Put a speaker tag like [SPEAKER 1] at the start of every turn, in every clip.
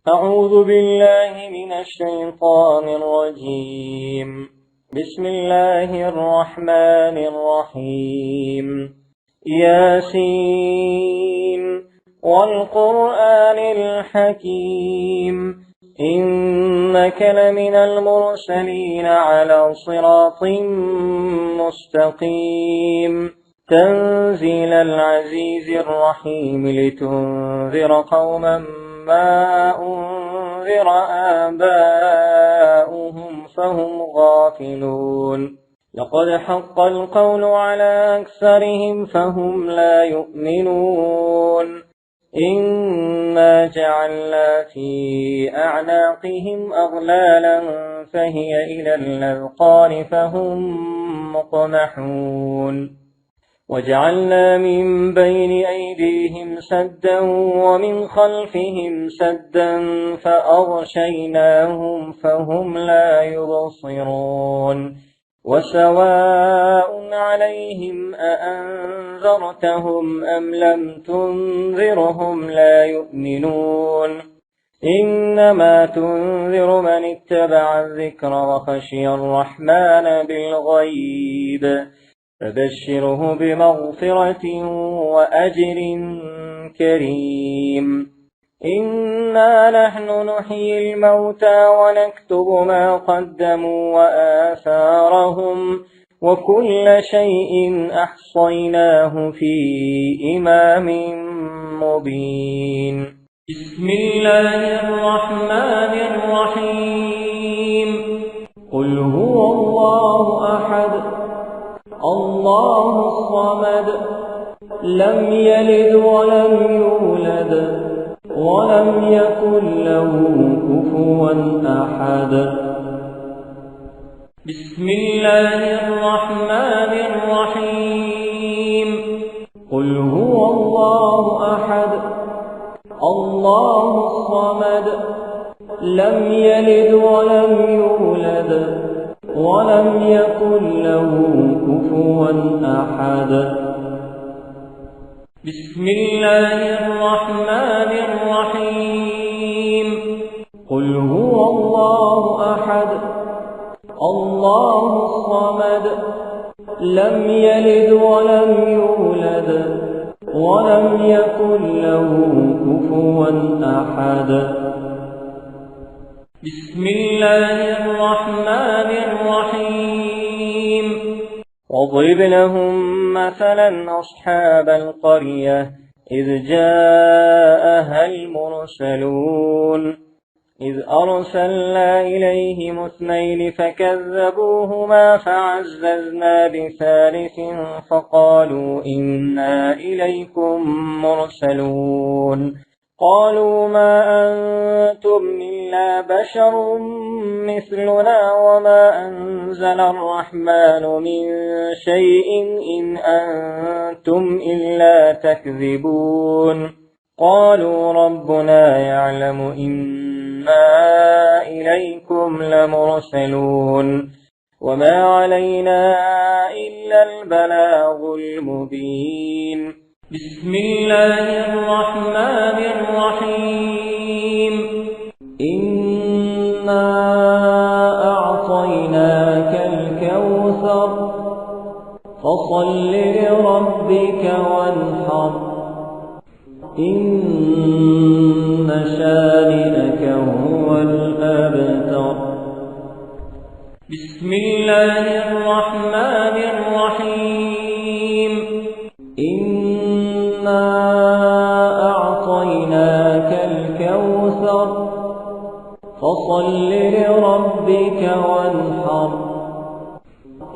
[SPEAKER 1] أعوذ بالله من الشيطان الرجيم. بسم الله الرحمن الرحيم. ياسين والقرآن الحكيم إنك لمن المرسلين على صراط مستقيم تنزيل العزيز الرحيم لتنذر قوما ما أنذر آباؤهم فهم غافلون لقد حق القول على أكثرهم فهم لا يؤمنون إنا جعلنا في أعناقهم أغلالا فهي إلى الأذقان فهم مقمحون وجعلنا من بين أيديهم سدا ومن خلفهم سدا فأغشيناهم فهم لا يبصرون وسواء عليهم أأنذرتهم أم لم تنذرهم لا يؤمنون إنما تنذر من اتبع الذكر وخشي الرحمن بالغيب فبشره بمغفرة وأجر كريم إنا نحن نحيي الموتى ونكتب ما قدموا وآثارهم وكل شيء أحصيناه في إمام مبين. بسم الله الرحمن الرحيم. قل هو الله أحد الله الصمد لم يلد ولم يولد ولم يكن له كفوا أحد. بسم الله الرحمن الرحيم. قل هو الله أحد الله الصمد لم يلد ولم يولد ولم يكن له كفوا أحد. بسم الله الرحمن الرحيم. قل هو الله أحد الله الصمد لم يلد ولم يولد ولم يكن له كفوا أحد. بسم الله الرحمن الرحيم. واضرب لهم مثلا أصحاب القرية إذ جاءها المرسلون إذ أرسلنا إليهم اثنين فكذبوهما فعززنا بثالث فقالوا إنا إليكم مرسلون قالوا ما أنتم إلا بشر مثلنا وما أنزل الرحمن من شيء إن أنتم إلا تكذبون قالوا ربنا يعلم إنا إليكم لمرسلون وما علينا إلا البلاغ المبين. بسم الله الرحمن الرحيم. إنا أعطيناك الكوثر فصل لربك وانحر إن شانئك هو الأبتر. بسم الله الرحمن الرحيم. إنا أعطيناك الكوثر فصل لربك وانحر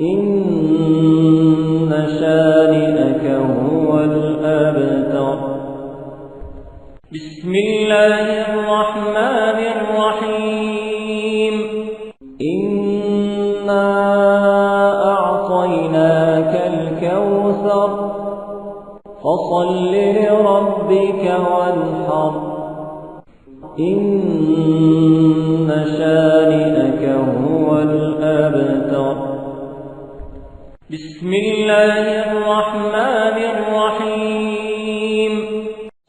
[SPEAKER 1] إن شانئك هو الأبتر. بسم الله الرحمن الرحيم. إنا أعطيناك الكوثر فصل لربك وانحر إن شانئك هو الأبتر. بسم الله الرحمن الرحيم.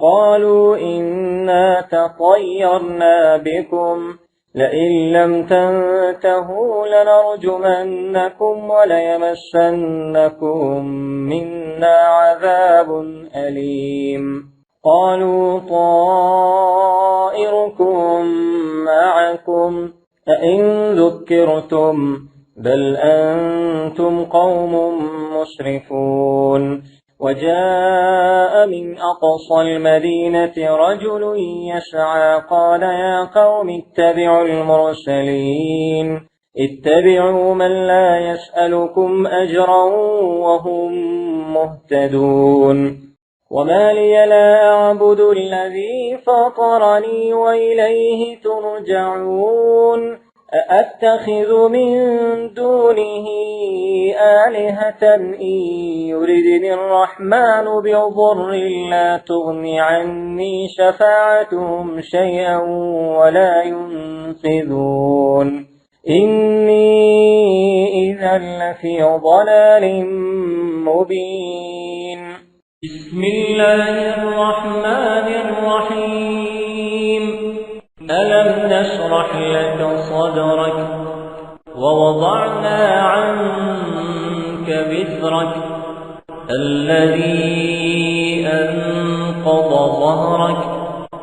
[SPEAKER 1] قالوا إنا طيرنا بكم لئن لم تنتهوا لنرجمنكم وليمسنكم منا عذاب أليم قالوا طائركم معكم أئن ذكرتم بل أنتم قوم مسرفون وجاء من أقصى المدينة رجل يسعى قال يا قوم اتبعوا المرسلين اتبعوا من لا يسألكم أجرا وهم مهتدون وما لي لا أعبد الذي فطرني وإليه ترجعون أأتخذ من دونه آلهة إن يردني الرحمن بضر لا تغن عني شفاعتهم شيئا ولا ينقذون إني إذا لفي ضلال مبين بسم الله الرحمن الرحيم ألم نشرح لك صدرك ووضعنا عنك وزرك الذي أنقض ظهرك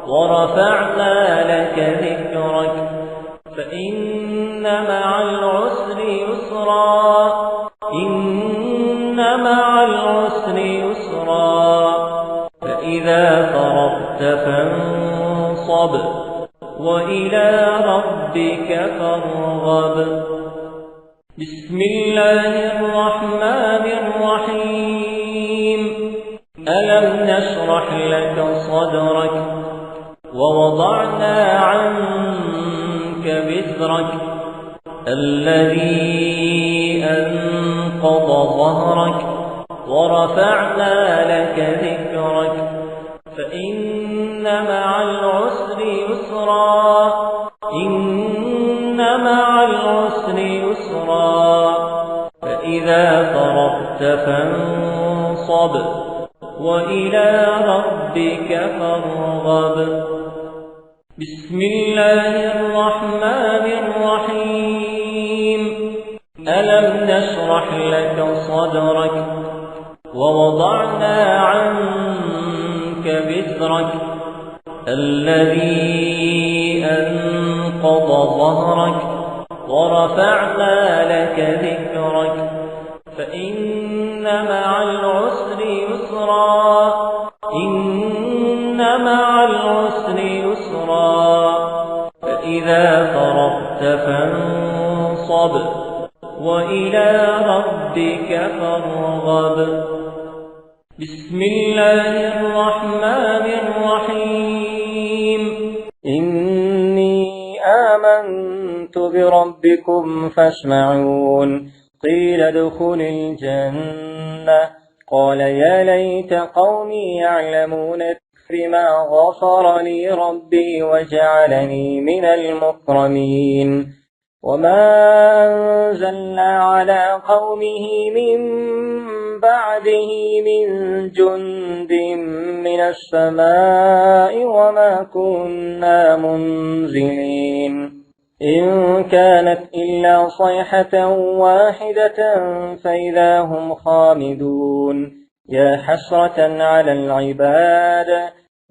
[SPEAKER 1] ورفعنا لك ذكرك فإن مع العسر يسرا إن مع العسر يسرا فإذا فرغت فانصب وإلى ربك فارغب بسم الله الرحمن الرحيم ألم نشرح لك صدرك ووضعنا عنك وزرك الذي أنقض ظهرك ورفعنا لك ذكرك فإن مع العسر يسرا إن مع العسر يسرا فإذا فرغت فانصب وإلى ربك فارغب بسم الله الرحمن الرحيم ألم نشرح لك صدرك ووضعنا عنك وزرك الذي أنقض ظهرك ورفعنا لك ذكرك فإن مع العسر يسرا إن مع العسر يسرا فإذا فرغت فانصب وإلى ربك فارغب بسم الله الرحمن الرحيم إني آمنت بربكم فاسمعون قيل ادخل الجنة قال يا ليت قومي يعلمون بما غفر لي ربي وجعلني من المكرمين وما أنزلنا على قومه من بعده من جند من السماء وما كنا منزلين إن كانت إلا صيحة واحدة فإذا هم خامدون يا حسرة على العباد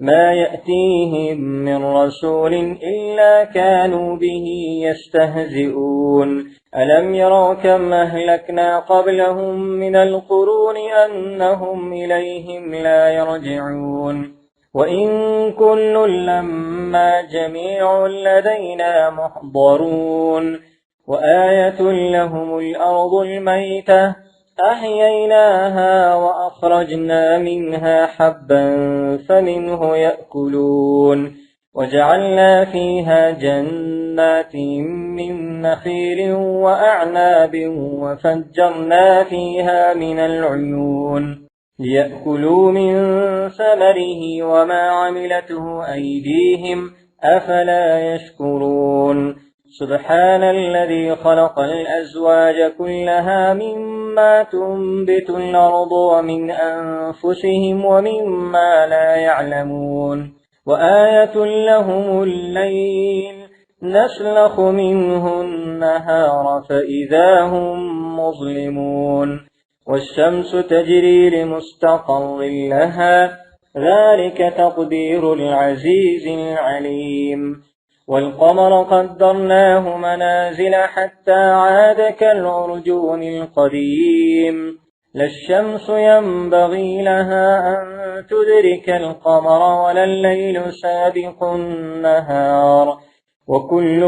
[SPEAKER 1] ما يأتيهم من رسول إلا كانوا به يستهزئون ألم يروا كم أهلكنا قبلهم من القرون أنهم إليهم لا يرجعون وإن كل لما جميع لدينا محضرون وآية لهم الأرض الميتة أحييناها وأخرجنا منها حبا فمنه يأكلون وجعلنا فيها جنات من نخيل وأعناب وفجرنا فيها من العيون ليأكلوا من ثمره وما عملته أيديهم أفلا يشكرون سبحان الذي خلق الأزواج كلها مما تنبت الأرض ومن أنفسهم ومما لا يعلمون وآية لهم الليل نسلخ منه النهار فإذا هم مظلمون والشمس تجري لمستقر لها ذلك تقدير العزيز العليم والقمر قدرناه منازل حتى عاد كالعرجون القديم لا الشمس ينبغي لها أن تدرك القمر ولا الليل سابق النهار وكل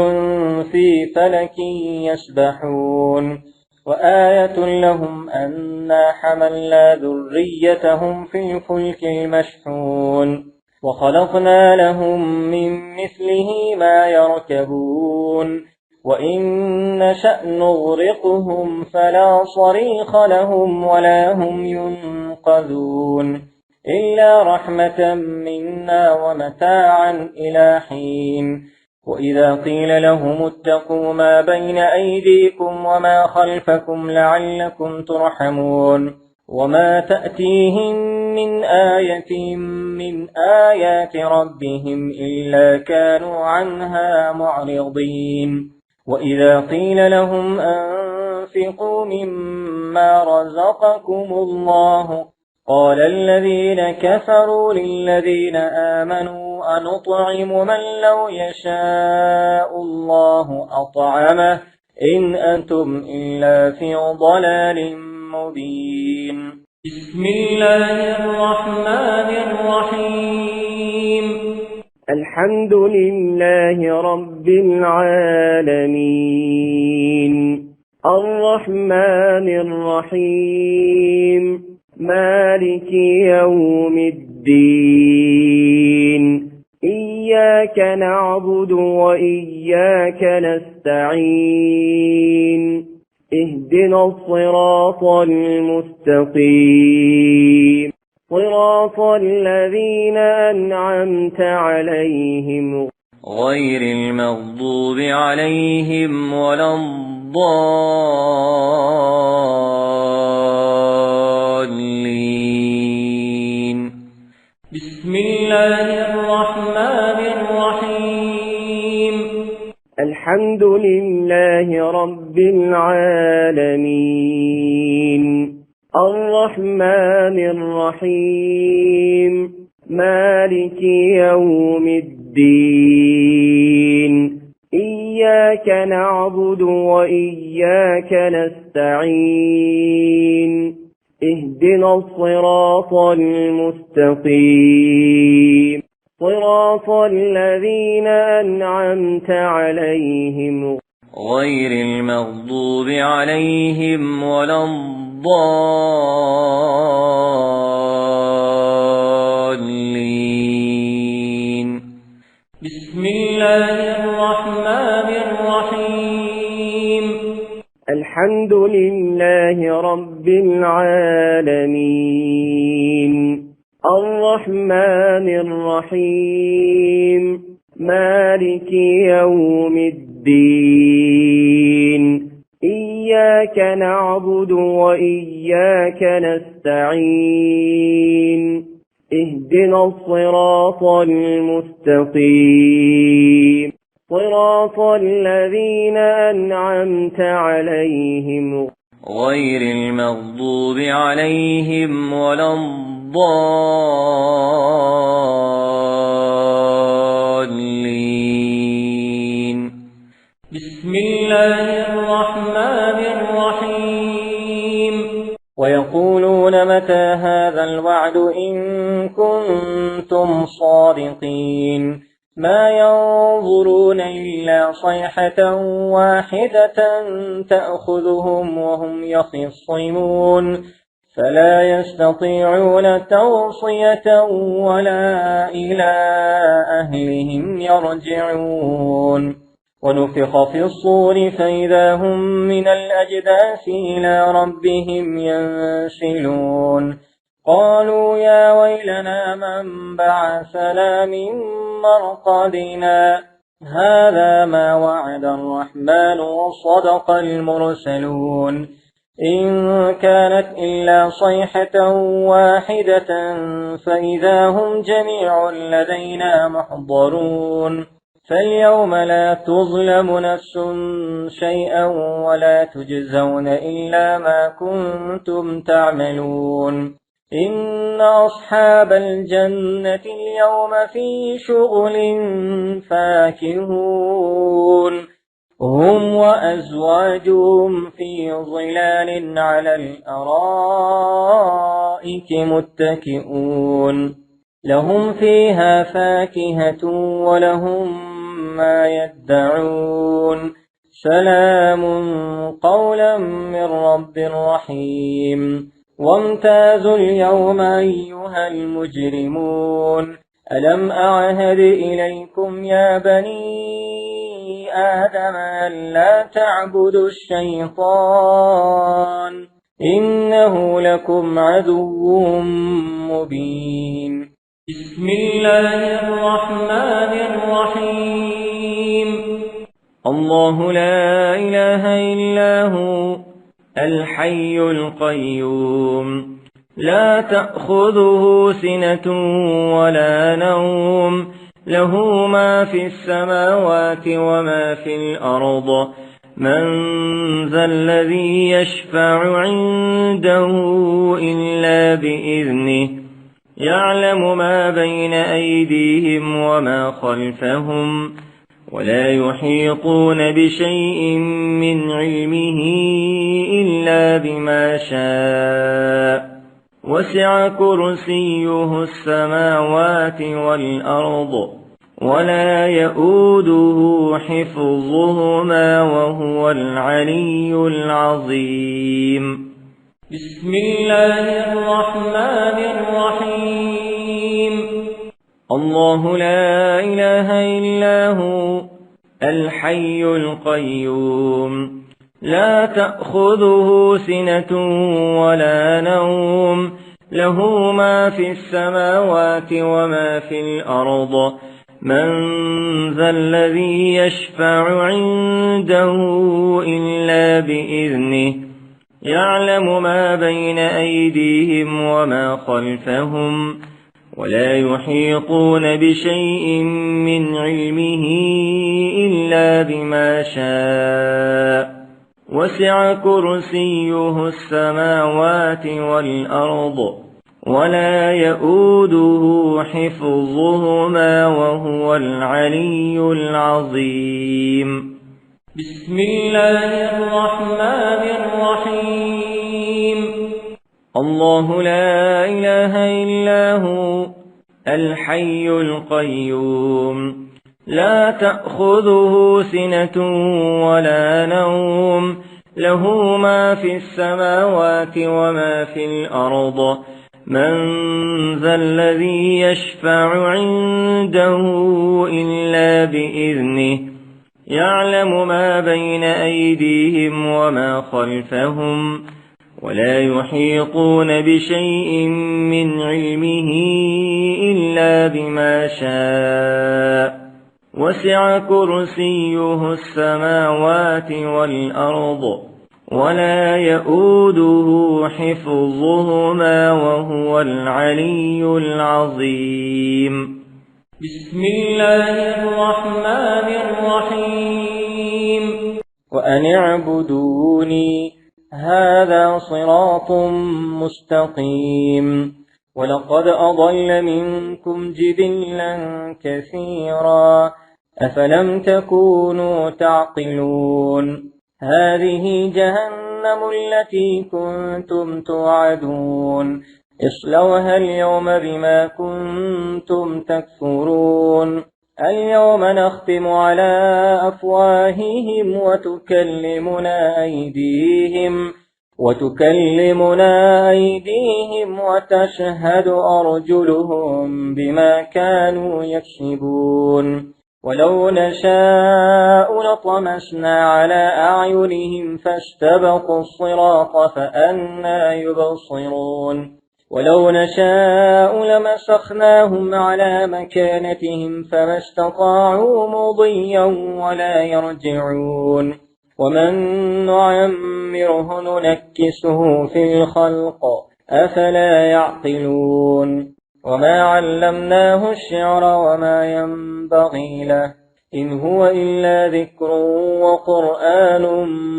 [SPEAKER 1] في فلك يسبحون وآية لهم أنا حملنا ذريتهم في الفلك المشحون وخلقنا لهم من مثله ما يركبون وإن نشأ نغرقهم فلا صريخ لهم ولا هم ينقذون إلا رحمة منا ومتاعا إلى حين وإذا قيل لهم اتقوا ما بين أيديكم وما خلفكم لعلكم ترحمون وما تأتيهم من آية من آيات ربهم إلا كانوا عنها معرضين وإذا قيل لهم أنفقوا مما رزقكم الله قال الذين كفروا للذين آمنوا أنطعم من لو يشاء الله أطعمه إن أنتم إلا في ضلال مبين بسم الله الرحمن الرحيم
[SPEAKER 2] الحمد لله رب العالمين الرحمن الرحيم مالك يوم الدين إياك نعبد وإياك نستعين اهدنا الصراط المستقيم صراط الذين أنعمت عليهم
[SPEAKER 1] غير المغضوب عليهم ولا الضالين بسم الله الرحمن الرحيم
[SPEAKER 2] الحمد لله رب العالمين الرحمن الرحيم مالك يوم الدين إياك نعبد وإياك نستعين اهدنا الصراط المستقيم صراط الذين أنعمت عليهم
[SPEAKER 1] غير المغضوب عليهم ولا الضالين بسم الله الرحمن الرحيم
[SPEAKER 2] الحمد لله رب العالمين الرحمن الرحيم مالك يوم الدين إياك نعبد وإياك نستعين اهدنا الصراط المستقيم صراط الذين أنعمت عليهم
[SPEAKER 1] غير المغضوب عليهم ولا الضالين بسم الله الرحمن الرحيم ويقولون متى هذا الوعد إن كنتم صادقين ما ينظرون إلا صيحة واحدة تأخذهم وهم يخصمون فلا يستطيعون توصية ولا إلى أهلهم يرجعون ونفخ في الصور فإذا هم من الأجداث إلى ربهم ينسلون قالوا يا ويلنا من بعثنا من مرقدنا هذا ما وعد الرحمن وصدق المرسلون إن كانت إلا صيحة واحدة فإذا هم جميع لدينا محضرون فاليوم لا تظلم نفس شيئا ولا تجزون إلا ما كنتم تعملون إن أصحاب الجنة اليوم في شغل فاكهون هم وأزواجهم في ظلال على الأرائك متكئون لهم فيها فاكهة ولهم ما يدعون سلام قولا من رب رحيم وامتازوا اليوم أيها المجرمون ألم أعهد إليكم يا بني آدم ألا تعبدوا الشيطان إنه لكم عدو مبين بسم الله الرحمن الرحيم الله لا إله إلا هو الحي القيوم لا تأخذه سنة ولا نوم له ما في السماوات وما في الأرض من ذا الذي يشفع عنده إلا بإذنه يعلم ما بين أيديهم وما خلفهم ولا يحيطون بشيء من علمه إلا بما شاء وسع كرسيه السماوات والأرض ولا يؤوده حفظهما وهو العلي العظيم بسم الله الرحمن الرحيم الله لا إله إلا هو الحي القيوم لا تأخذه سنة ولا نوم له ما في السماوات وما في الأرض من ذا الذي يشفع عنده إلا بإذنه يعلم ما بين أيديهم وما خلفهم ولا يحيطون بشيء من علمه إلا بما شاء وسع كرسيه السماوات والأرض ولا يؤوده حفظهما وهو العلي العظيم بسم الله الرحمن الرحيم الله لا إله إلا هو الحي القيوم لا تأخذه سنة ولا نوم له ما في السماوات وما في الأرض من ذا الذي يشفع عنده إلا بإذنه يعلم ما بين أيديهم وما خلفهم ولا يحيطون بشيء من علمه إلا بما شاء وسع كرسيه السماوات والأرض ولا يؤوده حفظهما وهو العلي العظيم بسم الله الرحمن الرحيم وأن اعبدوني هذا صراط مستقيم ولقد أضل منكم جبلا كثيرا أفلم تكونوا تعقلون هذه جهنم التي كنتم توعدون اصلوها اليوم بما كنتم تكفرون اليوم نختم على أفواههم وتكلمنا أيديهم وتشهد أرجلهم بما كانوا يكسبون ولو نشاء لطمسنا على أعينهم فاستبقوا الصراط فأنى يبصرون ولو نشاء لمسخناهم على مكانتهم فما استطاعوا مضيا ولا يرجعون ومن نعمره ننكسه في الخلق أفلا يعقلون وما علمناه الشعر وما ينبغي له إن هو إلا ذكر وقرآن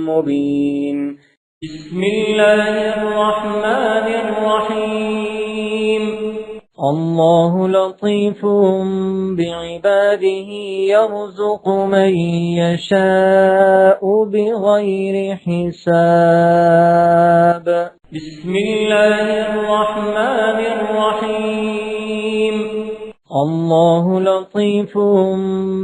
[SPEAKER 1] مبين بسم الله الرحمن الرحيم الله لطيف بعباده يرزق من يشاء بغير حساب بسم الله الرحمن الرحيم الله لطيف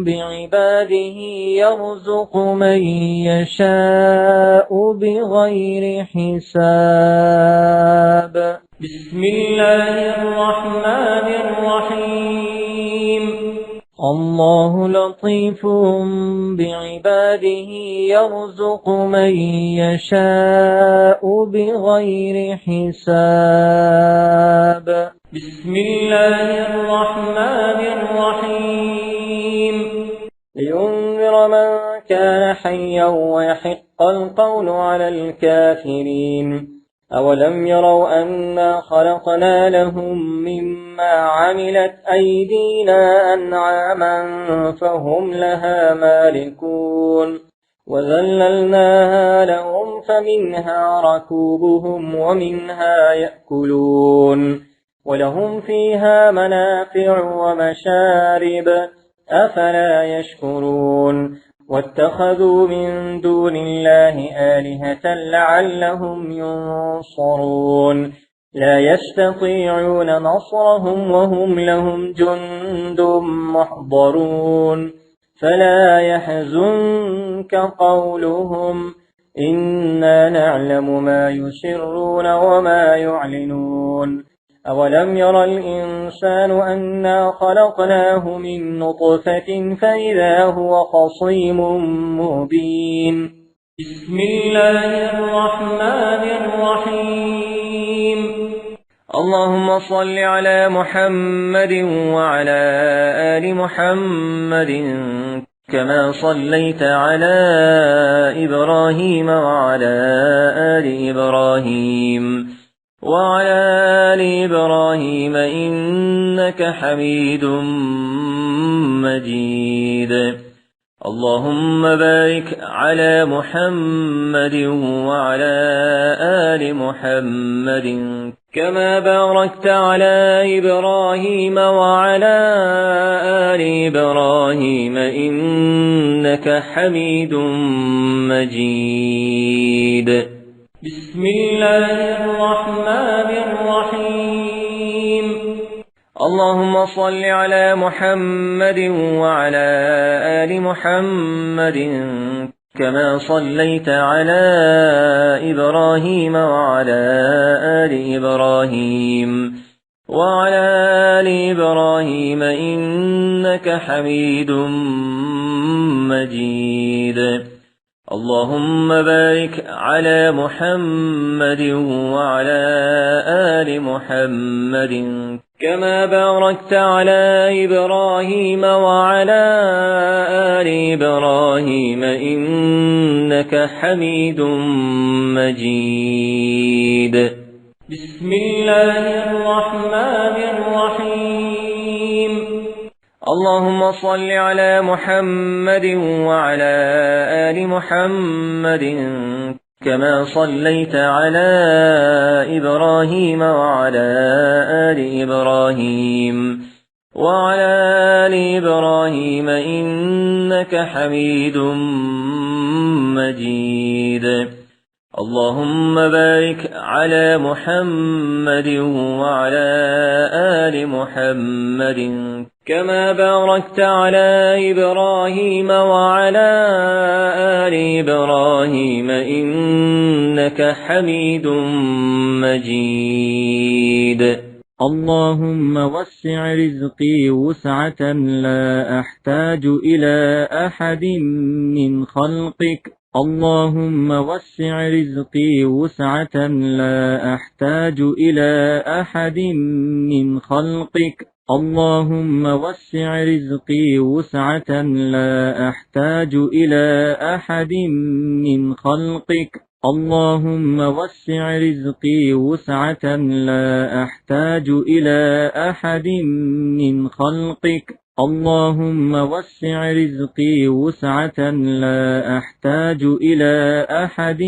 [SPEAKER 1] بعباده يرزق من يشاء بغير حساب بسم الله الرحمن الرحيم الله لطيف بعباده يرزق من يشاء بغير حساب بسم الله الرحمن الرحيم لينذر من كان حيا ويحق القول على الكافرين أولم يروا أنا خلقنا لهم مما عملت أيدينا أنعاما فهم لها مالكون وذللناها لهم فمنها ركوبهم ومنها يأكلون ولهم فيها منافع ومشارب أفلا يشكرون واتخذوا من دون الله آلهة لعلهم ينصرون لا يستطيعون نصرهم وهم لهم جند محضرون فلا يحزنك قولهم إنا نعلم ما يسرون وما يعلنون أولم ير الإنسان أنا خلقناه من نطفة فإذا هو خصيم مبين بسم الله الرحمن الرحيم اللهم صل على محمد وعلى آل محمد كما صليت على إبراهيم وعلى آل إبراهيم وعلى آل إبراهيم إنك حميد مجيد اللهم بارك على محمد وعلى آل محمد كما باركت على إبراهيم وعلى آل إبراهيم إنك حميد مجيد بسم الله الرحمن الرحيم اللهم صل على محمد وعلى آل محمد كما صليت على إبراهيم وعلى آل إبراهيم وعلى آل إبراهيم إنك حميد مجيد اللهم بارك على محمد وعلى آل محمد كما باركت على إبراهيم وعلى آل إبراهيم إنك حميد مجيد بسم الله الرحمن الرحيم اللهم صل على محمد وعلى آل محمد كما صليت على إبراهيم وعلى آل إبراهيم وعلى آل إبراهيم إنك حميد مجيد اللهم بارك على محمد وعلى آل محمد كما باركت على إبراهيم وعلى آل إبراهيم إنك حميد مجيد اللهم وسع رزقي وسعة لا أحتاج إلى أحد من خلقك اللهم وسع رزقي وسعة لا أحتاج إلى أحد من خلقك اللهم وسع رزقي وسعة لا أحتاج إلى أحد من خلقك اللهم وسع رزقي وسعة لا أحتاج إلى أحد من خلقك اللهم وسع رزقي وسعة لا أحتاج إلى أحد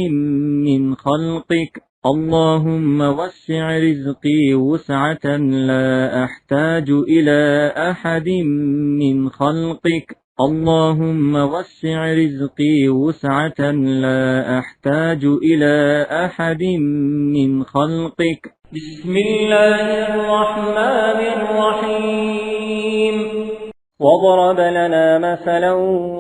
[SPEAKER 1] من خلقك اللهم وسع رزقي وسعة لا أحتاج إلى أحد من خلقك اللهم وسع رزقي وسعة لا أحتاج إلى أحد من خلقك بسم الله الرحمن الرحيم وضرب لنا مثلا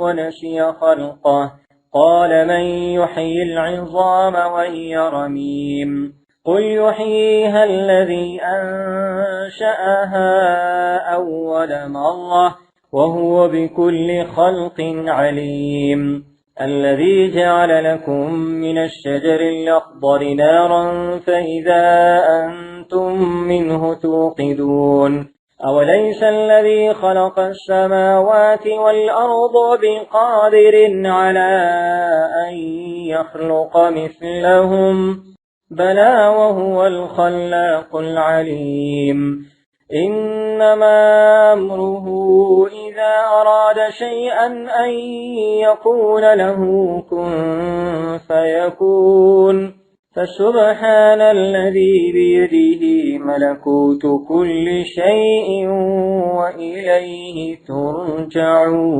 [SPEAKER 1] ونسي خلقه قال من يحيي العظام وهي رميم قل يحييها الذي أنشأها أول مرة وهو بكل خلق عليم الذي جعل لكم من الشجر الأخضر نارا فإذا أنتم منه توقدون أوليس الذي خلق السماوات والأرض بقادر على أن يخلق مثلهم بلى وهو الخلاق العليم إنما أمره إذا أراد شيئا أن يقول له كن فيكون فسبحان الذي بيده ملكوت كل شيء وإليه ترجعون